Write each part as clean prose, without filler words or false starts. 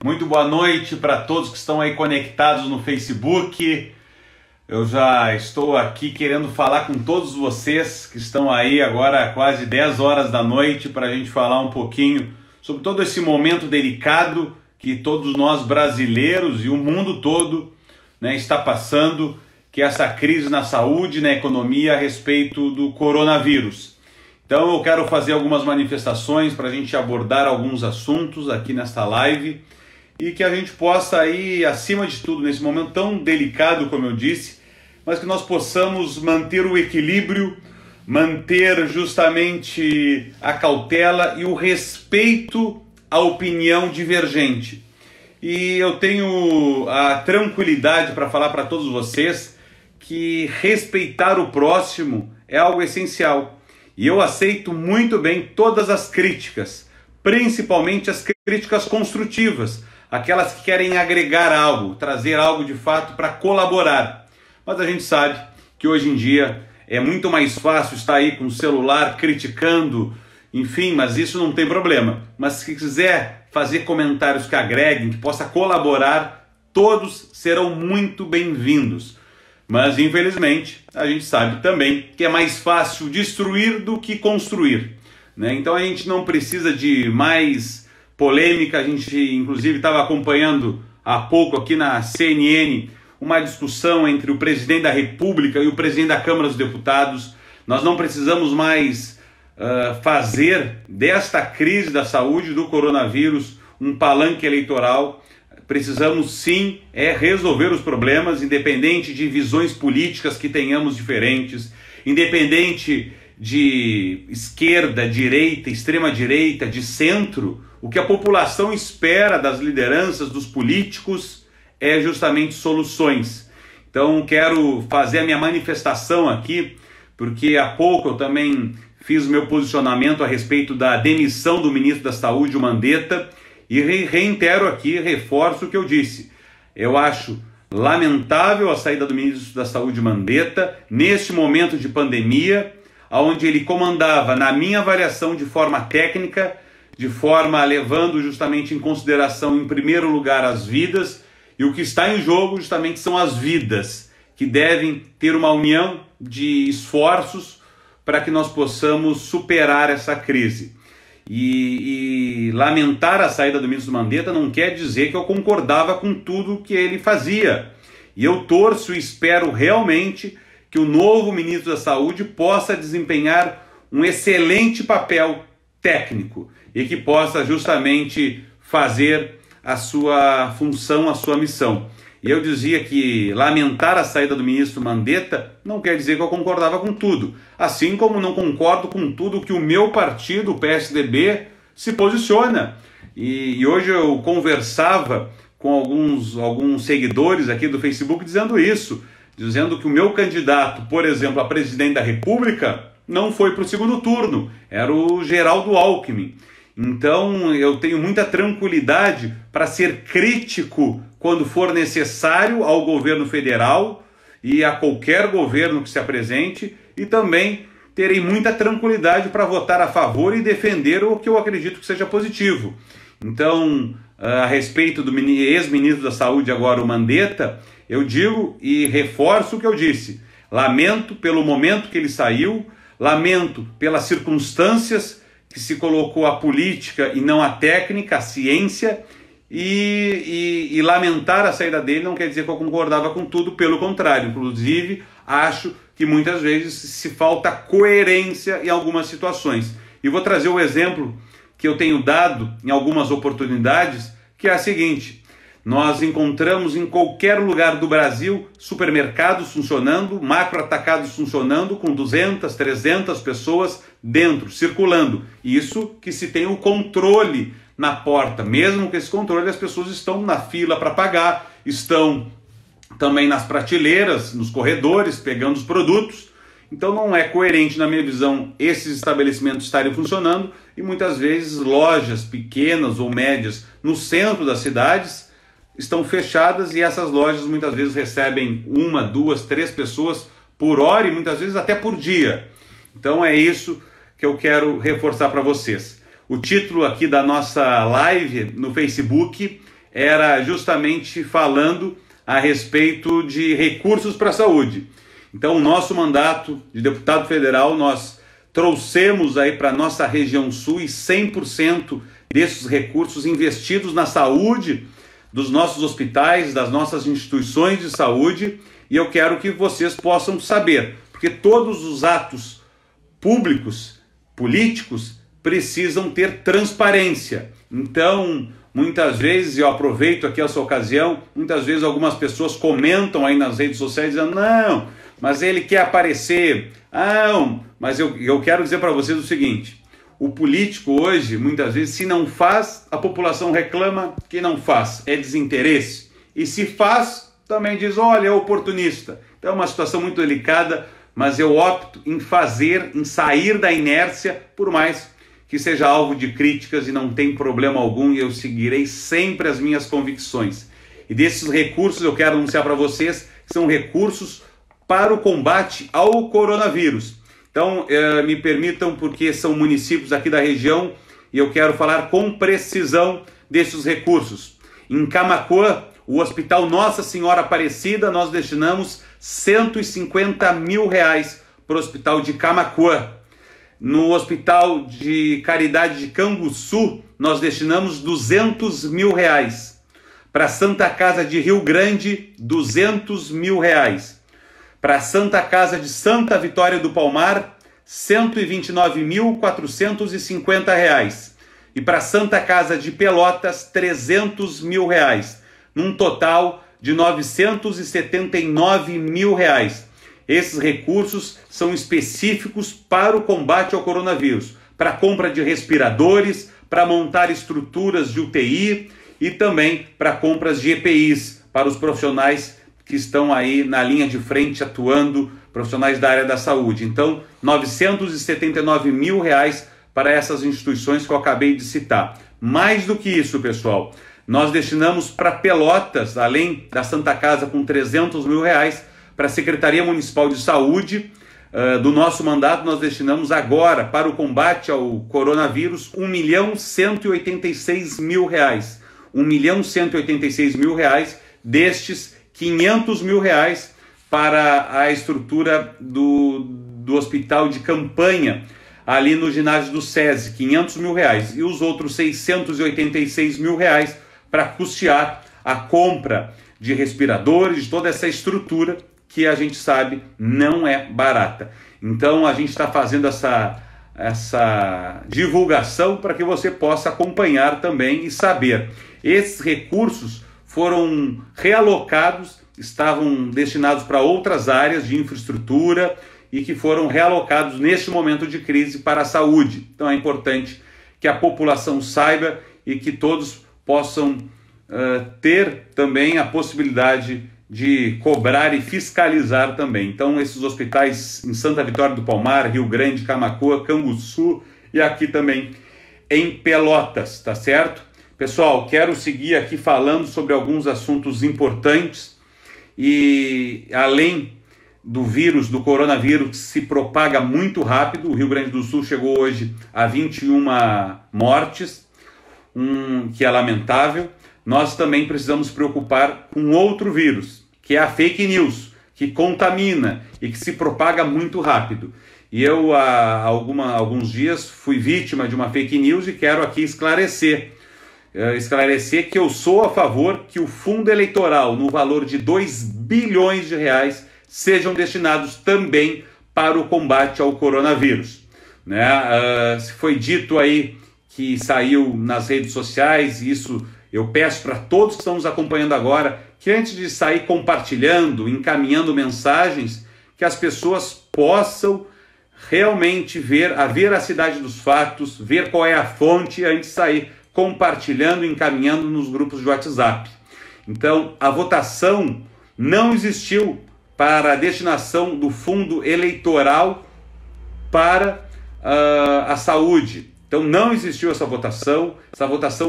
Muito boa noite para todos que estão aí conectados no Facebook. Eu já estou aqui querendo falar com todos vocês que estão aí agora quase 10 horas da noite para a gente falar um pouquinho sobre todo esse momento delicado que todos nós brasileiros e o mundo todo, está passando, que é essa crise na saúde, na economia a respeito do coronavírus. Então eu quero fazer algumas manifestações para a gente abordar alguns assuntos aqui nesta live e que a gente possa aí, acima de tudo, nesse momento tão delicado, como eu disse, mas que nós possamos manter o equilíbrio, manter justamente a cautela e o respeito à opinião divergente. E eu tenho a tranquilidade para falar para todos vocês que respeitar o próximo é algo essencial. E eu aceito muito bem todas as críticas, principalmente as críticas construtivas, aquelas que querem agregar algo, trazer algo de fato para colaborar. Mas a gente sabe que hoje em dia é muito mais fácil estar aí com o celular criticando, enfim, mas isso não tem problema. Mas se quiser fazer comentários que agreguem, que possa colaborar, todos serão muito bem-vindos. Mas infelizmente a gente sabe também que é mais fácil destruir do que construir, Então a gente não precisa de mais polêmica. A gente inclusive estava acompanhando há pouco aqui na CNN uma discussão entre o presidente da República e o presidente da Câmara dos Deputados. Nós não precisamos mais fazer desta crise da saúde, do coronavírus, um palanque eleitoral. Precisamos sim resolver os problemas, independente de visões políticas que tenhamos diferentes, independente de esquerda, direita, extrema-direita, de centro. O que a população espera das lideranças, dos políticos, é justamente soluções. Então quero fazer a minha manifestação aqui, porque há pouco eu também fiz o meu posicionamento a respeito da demissão do ministro da Saúde, o Mandetta, e reitero aqui, reforço o que eu disse. Eu acho lamentável a saída do ministro da Saúde, Mandetta, neste momento de pandemia, onde ele comandava, na minha avaliação, de forma técnica, de forma levando justamente em consideração, em primeiro lugar, as vidas, e o que está em jogo justamente são as vidas, que devem ter uma união de esforços para que nós possamos superar essa crise. E lamentar a saída do ministro Mandetta não quer dizer que eu concordava com tudo que ele fazia. E eu torço e espero realmente que o novo ministro da Saúde possa desempenhar um excelente papel técnico e que possa justamente fazer a sua função, a sua missão. E eu dizia que lamentar a saída do ministro Mandetta não quer dizer que eu concordava com tudo, assim como não concordo com tudo que o meu partido, o PSDB, se posiciona. E hoje eu conversava com alguns seguidores aqui do Facebook dizendo isso, dizendo que o meu candidato, por exemplo, a presidente da República, não foi para o segundo turno, era o Geraldo Alckmin. Então eu tenho muita tranquilidade para ser crítico quando for necessário ao governo federal e a qualquer governo que se apresente, e também terei muita tranquilidade para votar a favor e defender o que eu acredito que seja positivo. Então, a respeito do ex-ministro da Saúde, agora o Mandetta, eu digo e reforço o que eu disse. Lamento pelo momento que ele saiu, lamento pelas circunstâncias que se colocou a política e não a técnica, a ciência, e lamentar a saída dele não quer dizer que eu concordava com tudo, pelo contrário. Inclusive, acho que muitas vezes se falta coerência em algumas situações. E vou trazer o exemplo que eu tenho dado em algumas oportunidades, que é a seguinte: nós encontramos em qualquer lugar do Brasil supermercados funcionando, macroatacados funcionando, com 200, 300 pessoas dentro, circulando. Isso que se tem o controle na porta. Mesmo com esse controle, as pessoas estão na fila para pagar, estão também nas prateleiras, nos corredores, pegando os produtos. Então não é coerente, na minha visão, esses estabelecimentos estarem funcionando, e muitas vezes lojas pequenas ou médias no centro das cidades estão fechadas, e essas lojas muitas vezes recebem 1, 2, 3 pessoas por hora e muitas vezes até por dia. Então é isso que eu quero reforçar para vocês. O título aqui da nossa live no Facebook era justamente falando a respeito de recursos para a saúde. Então, o nosso mandato de deputado federal, nós trouxemos aí para a nossa região sul e 100% desses recursos investidos na saúde dos nossos hospitais, das nossas instituições de saúde, e eu quero que vocês possam saber, porque todos os atos públicos, políticos, precisam ter transparência. Então, muitas vezes, eu aproveito aqui essa ocasião, muitas vezes algumas pessoas comentam aí nas redes sociais dizendo, não, mas ele quer aparecer, mas eu quero dizer para vocês o seguinte, o político hoje, muitas vezes, se não faz, a população reclama que não faz, é desinteresse. E se faz, também diz, olha, é oportunista. Então é uma situação muito delicada, mas eu opto em fazer, em sair da inércia, por mais que seja alvo de críticas e não tem problema algum, e eu seguirei sempre as minhas convicções. E desses recursos eu quero anunciar para vocês que são recursos para o combate ao coronavírus. Então, me permitam, porque são municípios aqui da região, e eu quero falar com precisão desses recursos. Em Camaquã, o Hospital Nossa Senhora Aparecida, nós destinamos R$150 mil para o Hospital de Camaquã. No Hospital de Caridade de Canguçu, nós destinamos R$200 mil. Para a Santa Casa de Rio Grande, R$200 mil. Para a Santa Casa de Santa Vitória do Palmar, R$129.450. E para a Santa Casa de Pelotas, R$300 mil. Num total de R$979 mil. Esses recursos são específicos para o combate ao coronavírus, para a compra de respiradores, para montar estruturas de UTI e também para compras de EPIs para os profissionais que estão aí na linha de frente atuando, profissionais da área da saúde. Então, R$979 mil para essas instituições que eu acabei de citar. Mais do que isso, pessoal, nós destinamos para Pelotas, além da Santa Casa com R$300 mil, para a Secretaria Municipal de Saúde do nosso mandato, nós destinamos agora para o combate ao coronavírus R$1.186 mil. R$1.186 mil, destes R$500 mil para a estrutura do hospital de campanha, ali no ginásio do SESI, R$500 mil, e os outros R$686 mil para custear a compra de respiradores, de toda essa estrutura que a gente sabe não é barata. Então a gente está fazendo essa divulgação para que você possa acompanhar também e saber. Esses recursos foram realocados, estavam destinados para outras áreas de infraestrutura e que foram realocados neste momento de crise para a saúde. Então é importante que a população saiba e que todos possam ter também a possibilidade de cobrar e fiscalizar também. Então esses hospitais em Santa Vitória do Palmar, Rio Grande, Camaquã, Canguçu e aqui também em Pelotas, tá certo? Pessoal, quero seguir aqui falando sobre alguns assuntos importantes e além do vírus, do coronavírus, que se propaga muito rápido, o Rio Grande do Sul chegou hoje a 21 mortes, que é lamentável. Nós também precisamos preocupar com outro vírus, que é a fake news, que contamina e que se propaga muito rápido. E eu, há alguns dias, fui vítima de uma fake news e quero aqui esclarecer que eu sou a favor que o fundo eleitoral, no valor de R$2 bilhões, sejam destinados também para o combate ao coronavírus. Se foi dito aí que saiu nas redes sociais, e isso eu peço para todos que estão nos acompanhando agora, que antes de sair compartilhando, encaminhando mensagens, que as pessoas possam realmente ver a veracidade dos fatos, ver qual é a fonte antes de sair compartilhando, encaminhando nos grupos de WhatsApp. Então, a votação não existiu para a destinação do fundo eleitoral para a saúde. Então, não existiu essa votação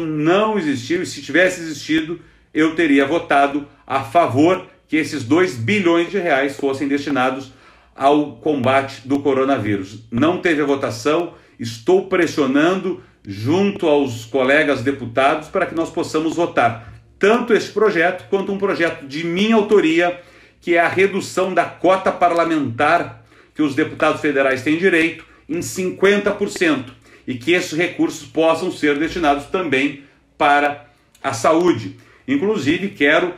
não existiu, e se tivesse existido, eu teria votado a favor que esses R$2 bilhões fossem destinados ao combate do coronavírus. Não teve a votação, estou pressionando junto aos colegas deputados para que nós possamos votar. tanto esse projeto quanto um projeto de minha autoria, que é a redução da cota parlamentar que os deputados federais têm direito em 50%, e que esses recursos possam ser destinados também para a saúde. Inclusive, quero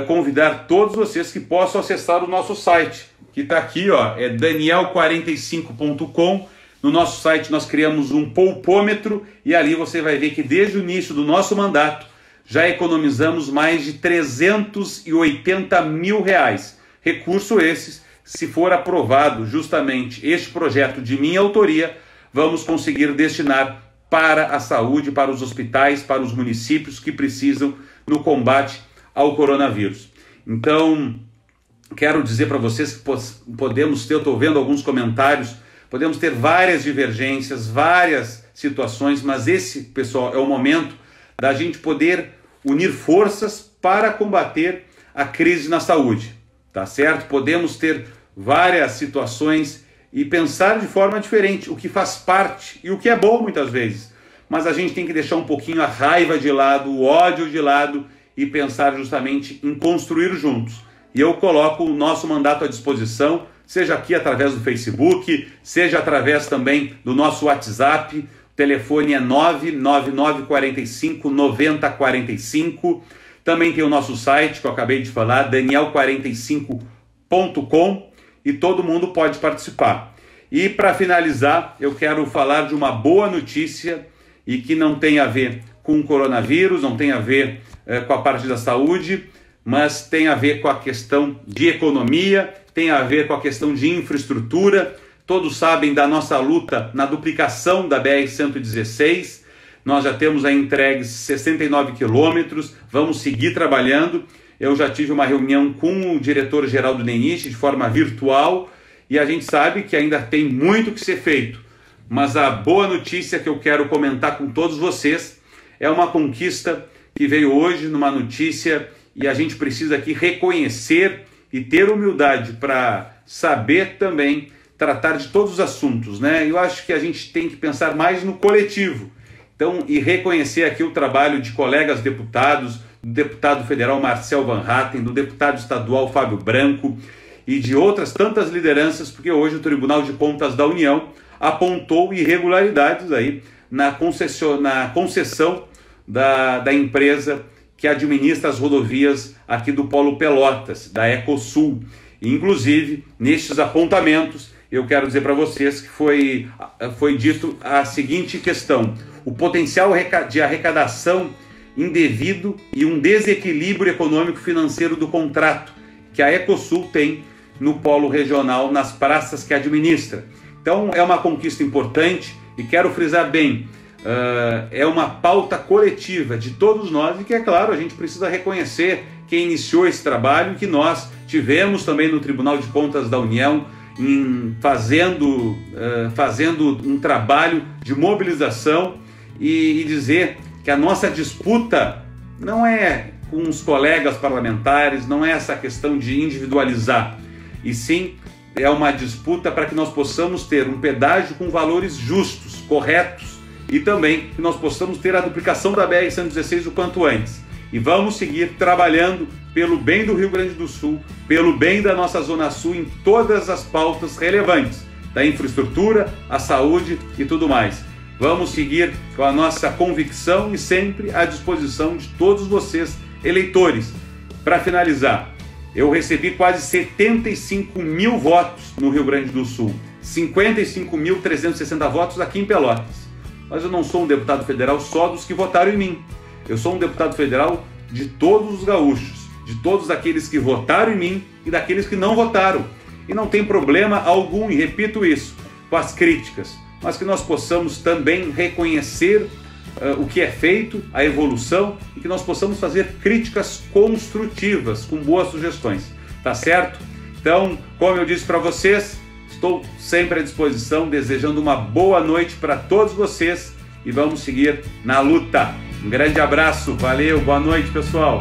convidar todos vocês que possam acessar o nosso site, que está aqui, ó, é daniel45.com. No nosso site nós criamos um poupômetro e ali você vai ver que desde o início do nosso mandato já economizamos mais de 380 mil reais. Recurso esses, se for aprovado justamente este projeto de minha autoria, vamos conseguir destinar para a saúde, para os hospitais, para os municípios que precisam no combate ao coronavírus. Então, quero dizer para vocês que podemos ter, eu estou vendo alguns comentários, podemos ter várias divergências, várias situações, mas esse, pessoal, é o momento da gente poder unir forças para combater a crise na saúde, tá certo? Podemos ter várias situações e pensar de forma diferente, o que faz parte e o que é bom muitas vezes, mas a gente tem que deixar um pouquinho a raiva de lado, o ódio de lado e pensar justamente em construir juntos. E eu coloco o nosso mandato à disposição, seja aqui através do Facebook, seja através também do nosso WhatsApp. O telefone é 999459045. Também tem o nosso site, que eu acabei de falar, daniel45.com, e todo mundo pode participar. E para finalizar, eu quero falar de uma boa notícia, e que não tem a ver com o coronavírus, não tem a ver com a parte da saúde, mas tem a ver com a questão de economia, tem a ver com a questão de infraestrutura. Todos sabem da nossa luta na duplicação da BR-116, nós já temos aí entregues 69 quilômetros, vamos seguir trabalhando. Eu já tive uma reunião com o diretor-geral do DENIT de forma virtual, e a gente sabe que ainda tem muito que ser feito, mas a boa notícia que eu quero comentar com todos vocês é uma conquista que veio hoje numa notícia, e a gente precisa aqui reconhecer e ter humildade para saber também tratar de todos os assuntos, né? Eu acho que a gente tem que pensar mais no coletivo. Então, e reconhecer aqui o trabalho de colegas deputados, do deputado federal Marcel Van Hatten, do deputado estadual Fábio Branco e de outras tantas lideranças, porque hoje o Tribunal de Contas da União apontou irregularidades aí na concessão da empresa que administra as rodovias aqui do Polo Pelotas, da Ecosul. E, inclusive, nestes apontamentos, eu quero dizer para vocês que foi dito a seguinte questão: o potencial de arrecadação indevido e um desequilíbrio econômico-financeiro do contrato que a Ecosul tem no polo regional, nas praças que administra. Então, é uma conquista importante e quero frisar bem, é uma pauta coletiva de todos nós, e que, é claro, a gente precisa reconhecer quem iniciou esse trabalho, que nós tivemos também no Tribunal de Contas da União, fazendo um trabalho de mobilização e dizer que a nossa disputa não é com os colegas parlamentares, não é essa questão de individualizar, e sim é uma disputa para que nós possamos ter um pedágio com valores justos, corretos, e também que nós possamos ter a duplicação da BR-116 o quanto antes. E vamos seguir trabalhando pelo bem do Rio Grande do Sul, pelo bem da nossa Zona Sul, em todas as pautas relevantes, da infraestrutura, a saúde e tudo mais. Vamos seguir com a nossa convicção e sempre à disposição de todos vocês, eleitores. Para finalizar, eu recebi quase 75 mil votos no Rio Grande do Sul, 55.360 votos aqui em Pelotas. Mas eu não sou um deputado federal só dos que votaram em mim. Eu sou um deputado federal de todos os gaúchos, de todos aqueles que votaram em mim e daqueles que não votaram. E não tem problema algum, e repito isso, com as críticas, mas que nós possamos também reconhecer o que é feito, a evolução, e que nós possamos fazer críticas construtivas, com boas sugestões. Tá certo? Então, como eu disse para vocês, estou sempre à disposição, desejando uma boa noite para todos vocês, e vamos seguir na luta. Um grande abraço, valeu, boa noite, pessoal.